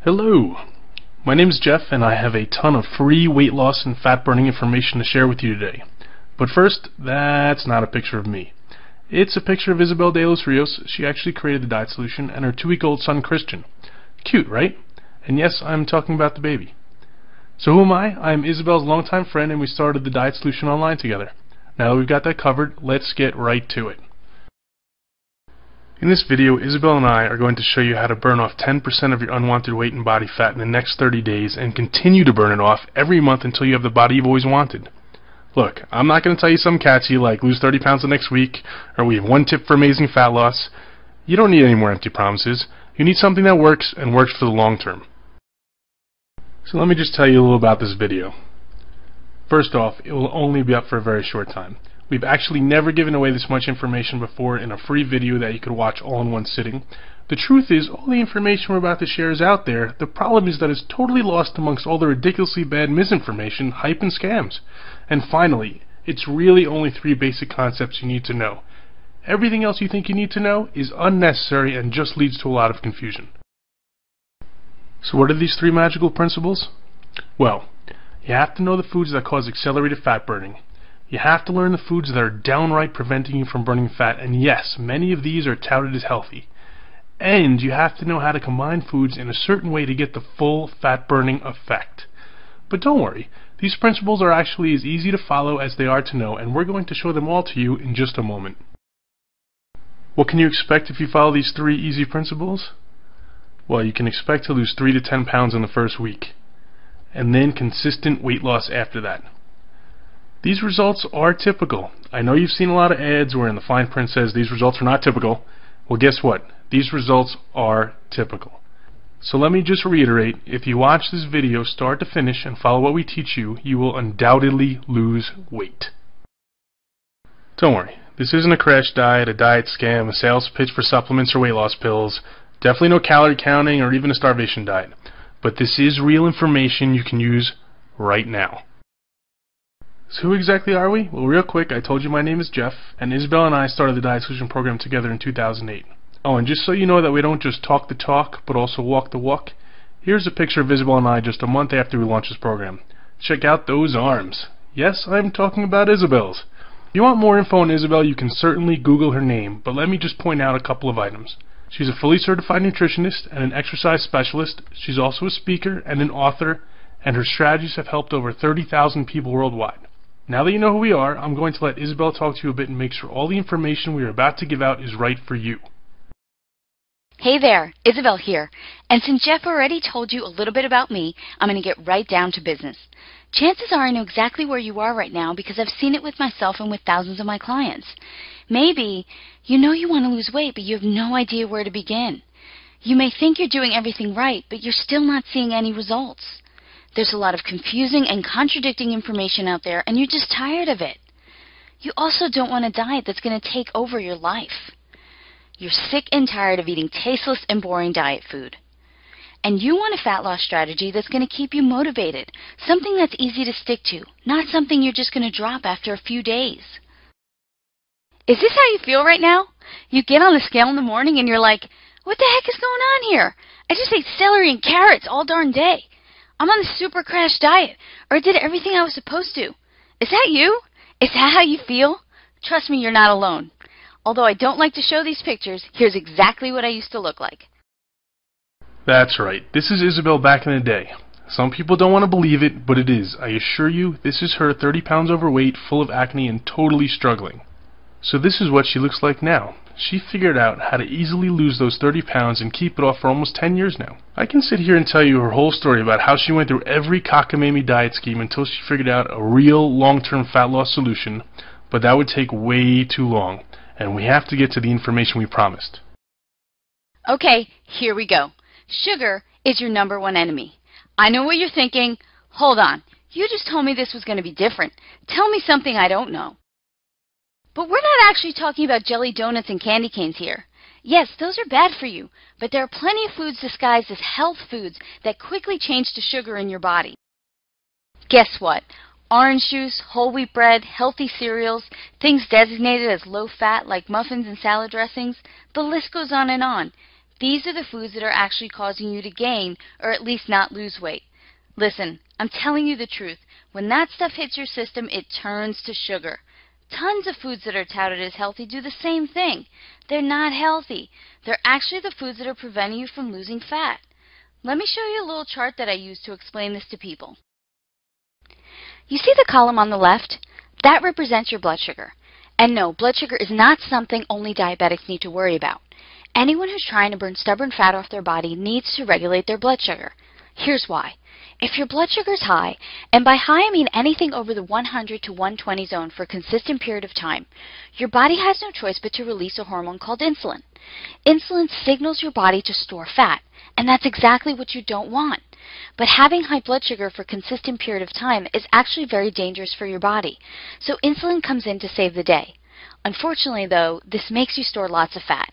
Hello, my name is Jeff and I have a ton of free weight loss and fat burning information to share with you today. But first, that's not a picture of me. It's a picture of Isabel de los Rios. She actually created the diet solution, and her 2-week-old son Christian. Cute, right? And yes, I'm talking about the baby. So who am I? I'm Isabel's longtime friend and we started the diet solution online together. Now that we've got that covered, let's get right to it. In this video, Isabel and I are going to show you how to burn off 10% of your unwanted weight and body fat in the next 30 days and continue to burn it off every month until you have the body you've always wanted. Look, I'm not going to tell you some catchy like lose 30 pounds the next week or we have one tip for amazing fat loss. You don't need any more empty promises. You need something that works and works for the long term. So let me just tell you a little about this video. First off, it will only be up for a very short time. We've actually never given away this much information before in a free video that you could watch all in one sitting. The truth is, all the information we're about to share is out there. The problem is that it's totally lost amongst all the ridiculously bad misinformation, hype, and scams. And finally, it's really only 3 basic concepts you need to know. Everything else you think you need to know is unnecessary and just leads to a lot of confusion. So what are these 3 magical principles? Well, you have to know the foods that cause accelerated fat burning. You have to learn the foods that are downright preventing you from burning fat, and yes, many of these are touted as healthy. And you have to know how to combine foods in a certain way to get the full fat burning effect. But don't worry, these principles are actually as easy to follow as they are to know, and we're going to show them all to you in just a moment. What can you expect if you follow these 3 easy principles? Well, you can expect to lose 3 to 10 pounds in the first week, and then consistent weight loss after that. These results are typical. I know you've seen a lot of ads where in the fine print says these results are not typical. Well, guess what? These results are typical. So let me just reiterate, if you watch this video start to finish and follow what we teach you, you will undoubtedly lose weight. Don't worry, this isn't a crash diet, a diet scam, a sales pitch for supplements or weight loss pills, definitely no calorie counting or even a starvation diet. But this is real information you can use right now. So who exactly are we? Well, real quick, I told you my name is Jeff, and Isabel and I started the Diet Solution program together in 2008. Oh, and just so you know that we don't just talk the talk, but also walk the walk, here's a picture of Isabel and I just a month after we launched this program. Check out those arms. Yes, I'm talking about Isabel's. If you want more info on Isabel, you can certainly Google her name, but let me just point out a couple of items. She's a fully certified nutritionist and an exercise specialist. She's also a speaker and an author, and her strategies have helped over 30,000 people worldwide. Now that you know who we are, I'm going to let Isabel talk to you a bit and make sure all the information we are about to give out is right for you. Hey there, Isabel here. And since Jeff already told you a little bit about me, I'm going to get right down to business. Chances are I know exactly where you are right now because I've seen it with myself and with thousands of my clients. Maybe you know you want to lose weight, but you have no idea where to begin. You may think you're doing everything right, but you're still not seeing any results. There's a lot of confusing and contradicting information out there, and you're just tired of it. You also don't want a diet that's going to take over your life. You're sick and tired of eating tasteless and boring diet food. And you want a fat loss strategy that's going to keep you motivated, something that's easy to stick to, not something you're just going to drop after a few days. Is this how you feel right now? You get on the scale in the morning and you're like, what the heck is going on here? I just ate celery and carrots all darn day. I'm on the super crash diet, or I did everything I was supposed to. Is that you? Is that how you feel? Trust me, you're not alone. Although I don't like to show these pictures, here's exactly what I used to look like. That's right. This is Isabel back in the day. Some people don't want to believe it, but it is. I assure you, this is her 30 pounds overweight, full of acne, and totally struggling. So this is what she looks like now. She figured out how to easily lose those 30 pounds and keep it off for almost 10 years now. I can sit here and tell you her whole story about how she went through every cockamamie diet scheme until she figured out a real long-term fat loss solution, but that would take way too long, and we have to get to the information we promised. Okay, here we go. Sugar is your #1 enemy. I know what you're thinking. Hold on. You just told me this was going to be different. Tell me something I don't know. But we're not actually talking about jelly donuts and candy canes here. Yes, those are bad for you, but there are plenty of foods disguised as health foods that quickly change to sugar in your body. Guess what? Orange juice, whole wheat bread, healthy cereals, things designated as low fat like muffins and salad dressings, the list goes on and on. These are the foods that are actually causing you to gain, or at least not lose weight. Listen, I'm telling you the truth. When that stuff hits your system, it turns to sugar. Tons of foods that are touted as healthy do the same thing. They're not healthy. They're actually the foods that are preventing you from losing fat. Let me show you a little chart that I use to explain this to people. You see the column on the left? That represents your blood sugar. And no, blood sugar is not something only diabetics need to worry about. Anyone who's trying to burn stubborn fat off their body needs to regulate their blood sugar. Here's why. If your blood sugar is high, and by high I mean anything over the 100 to 120 zone for a consistent period of time, your body has no choice but to release a hormone called insulin. Insulin signals your body to store fat, and that's exactly what you don't want. But having high blood sugar for a consistent period of time is actually very dangerous for your body, so insulin comes in to save the day. Unfortunately, though, this makes you store lots of fat.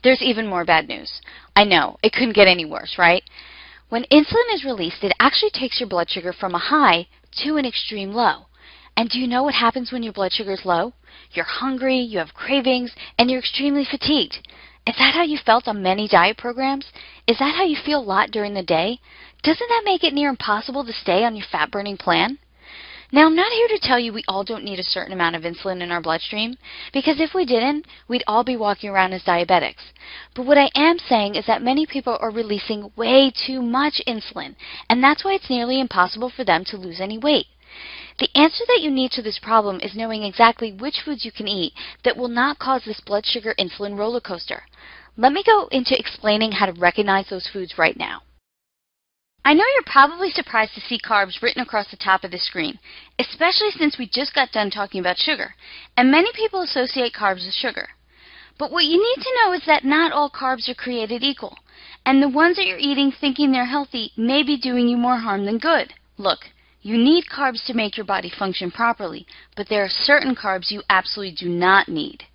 There's even more bad news. I know, it couldn't get any worse, right? When insulin is released, it actually takes your blood sugar from a high to an extreme low. And do you know what happens when your blood sugar is low? You're hungry, you have cravings, and you're extremely fatigued. Is that how you felt on many diet programs? Is that how you feel a lot during the day? Doesn't that make it near impossible to stay on your fat-burning plan? Now, I'm not here to tell you we all don't need a certain amount of insulin in our bloodstream, because if we didn't, we'd all be walking around as diabetics. But what I am saying is that many people are releasing way too much insulin, and that's why it's nearly impossible for them to lose any weight. The answer that you need to this problem is knowing exactly which foods you can eat that will not cause this blood sugar insulin roller coaster. Let me go into explaining how to recognize those foods right now. I know you're probably surprised to see carbs written across the top of the screen, especially since we just got done talking about sugar, and many people associate carbs with sugar. But what you need to know is that not all carbs are created equal, and the ones that you're eating thinking they're healthy may be doing you more harm than good. Look, you need carbs to make your body function properly, but there are certain carbs you absolutely do not need.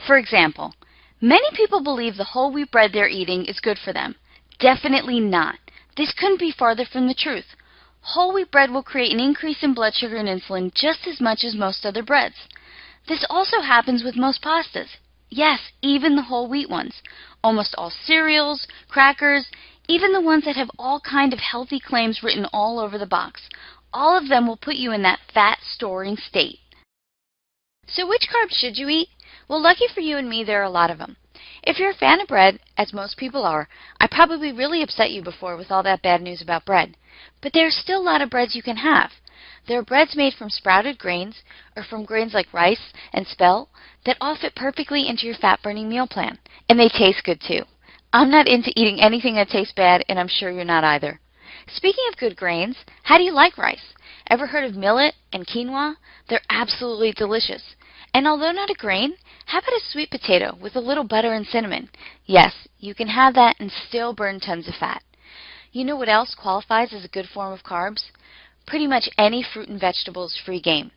For example, many people believe the whole wheat bread they're eating is good for them. Definitely not. This couldn't be farther from the truth. Whole wheat bread will create an increase in blood sugar and insulin just as much as most other breads. This also happens with most pastas. Yes, even the whole wheat ones. Almost all cereals, crackers, even the ones that have all kind of healthy claims written all over the box. All of them will put you in that fat-storing state. So which carbs should you eat? Well, lucky for you and me, there are a lot of them. If you're a fan of bread, as most people are, I probably really upset you before with all that bad news about bread. But there are still a lot of breads you can have. There are breads made from sprouted grains, or from grains like rice and spelt, that all fit perfectly into your fat-burning meal plan. And they taste good too. I'm not into eating anything that tastes bad, and I'm sure you're not either. Speaking of good grains, how do you like rice? Ever heard of millet and quinoa? They're absolutely delicious. And although not a grain, how about a sweet potato with a little butter and cinnamon? Yes, you can have that and still burn tons of fat. You know what else qualifies as a good form of carbs? Pretty much any fruit and vegetable is free game.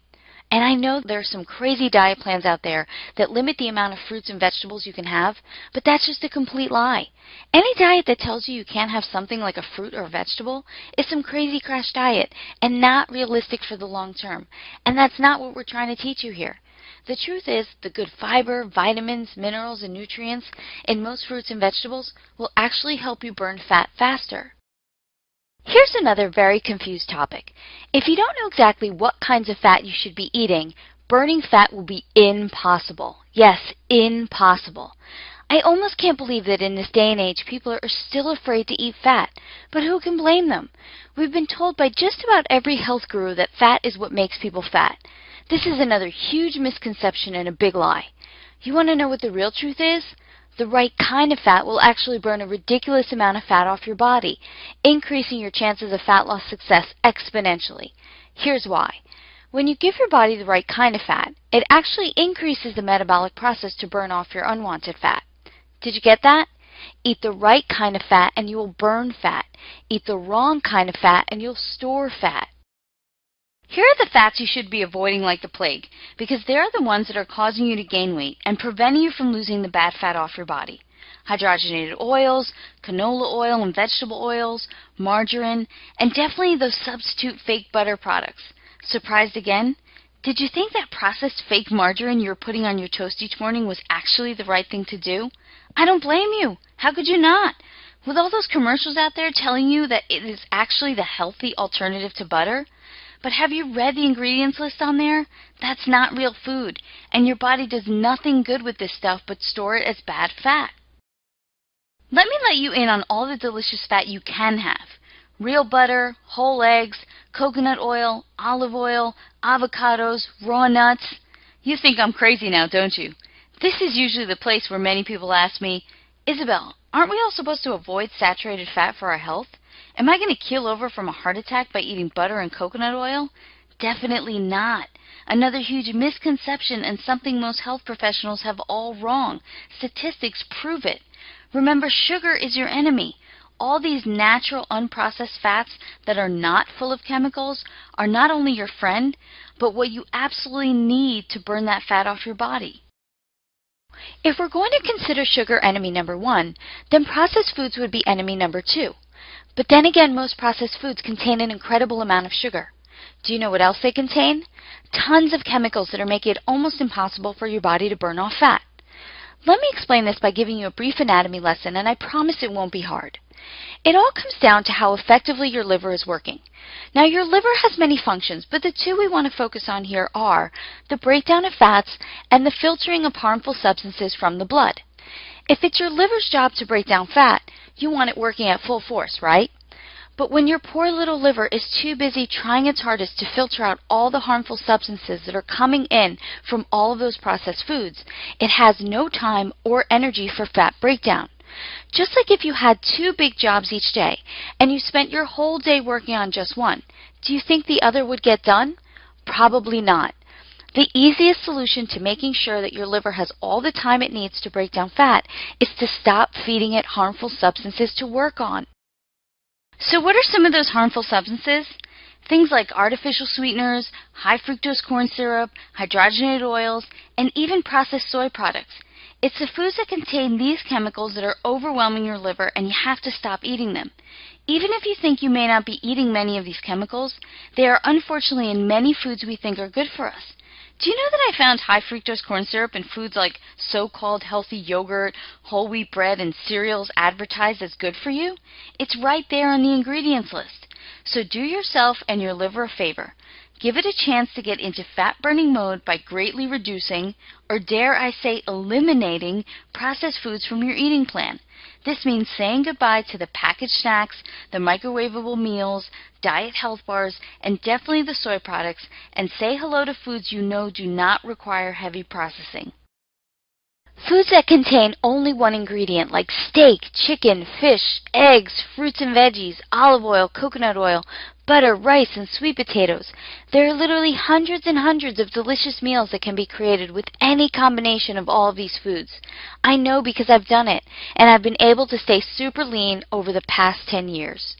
And I know there are some crazy diet plans out there that limit the amount of fruits and vegetables you can have, but that's just a complete lie. Any diet that tells you you can't have something like a fruit or a vegetable is some crazy crash diet and not realistic for the long term. And that's not what we're trying to teach you here. The truth is, the good fiber, vitamins, minerals, and nutrients in most fruits and vegetables will actually help you burn fat faster. Here's another very confused topic. If you don't know exactly what kinds of fat you should be eating, burning fat will be impossible. Yes, impossible. I almost can't believe that in this day and age people are still afraid to eat fat. But who can blame them? We've been told by just about every health guru that fat is what makes people fat. This is another huge misconception and a big lie. You want to know what the real truth is? The right kind of fat will actually burn a ridiculous amount of fat off your body, increasing your chances of fat loss success exponentially. Here's why. When you give your body the right kind of fat, it actually increases the metabolic process to burn off your unwanted fat. Did you get that? Eat the right kind of fat and you will burn fat. Eat the wrong kind of fat and you'll store fat. Here are the fats you should be avoiding like the plague, because they're the ones that are causing you to gain weight and preventing you from losing the bad fat off your body. Hydrogenated oils, canola oil and vegetable oils, margarine, and definitely those substitute fake butter products. Surprised again? Did you think that processed fake margarine you were putting on your toast each morning was actually the right thing to do? I don't blame you. How could you not? With all those commercials out there telling you that it is actually the healthy alternative to butter. But have you read the ingredients list on there? That's not real food, and your body does nothing good with this stuff but store it as bad fat. Let me let you in on all the delicious fat you can have. Real butter, whole eggs, coconut oil, olive oil, avocados, raw nuts. You think I'm crazy now, don't you? This is usually the place where many people ask me, Isabel, aren't we all supposed to avoid saturated fat for our health? Am I going to keel over from a heart attack by eating butter and coconut oil? Definitely not. Another huge misconception and something most health professionals have all wrong. Statistics prove it. Remember, sugar is your enemy. All these natural unprocessed fats that are not full of chemicals are not only your friend, but what you absolutely need to burn that fat off your body. If we're going to consider sugar enemy number 1, then processed foods would be enemy number 2. But then again, most processed foods contain an incredible amount of sugar. Do you know what else they contain? Tons of chemicals that are making it almost impossible for your body to burn off fat. Let me explain this by giving you a brief anatomy lesson, and I promise it won't be hard. It all comes down to how effectively your liver is working. Now, your liver has many functions, but the two we want to focus on here are the breakdown of fats and the filtering of harmful substances from the blood. If it's your liver's job to break down fat, you want it working at full force, right? But when your poor little liver is too busy trying its hardest to filter out all the harmful substances that are coming in from all of those processed foods, it has no time or energy for fat breakdown. Just like if you had 2 big jobs each day and you spent your whole day working on just one, do you think the other would get done? Probably not. The easiest solution to making sure that your liver has all the time it needs to break down fat is to stop feeding it harmful substances to work on. So what are some of those harmful substances? Things like artificial sweeteners, high fructose corn syrup, hydrogenated oils, and even processed soy products. It's the foods that contain these chemicals that are overwhelming your liver, and you have to stop eating them. Even if you think you may not be eating many of these chemicals, they are unfortunately in many foods we think are good for us. Do you know that I found high fructose corn syrup in foods like so-called healthy yogurt, whole wheat bread, and cereals advertised as good for you? It's right there on the ingredients list. So do yourself and your liver a favor. Give it a chance to get into fat-burning mode by greatly reducing, or dare I say eliminating, processed foods from your eating plan. This means saying goodbye to the packaged snacks, the microwavable meals, diet health bars, and definitely the soy products, and say hello to foods you know do not require heavy processing. Foods that contain only one ingredient, like steak, chicken, fish, eggs, fruits and veggies, olive oil, coconut oil, butter, rice, and sweet potatoes. There are literally hundreds and hundreds of delicious meals that can be created with any combination of all of these foods. I know because I've done it, and I've been able to stay super lean over the past 10 years.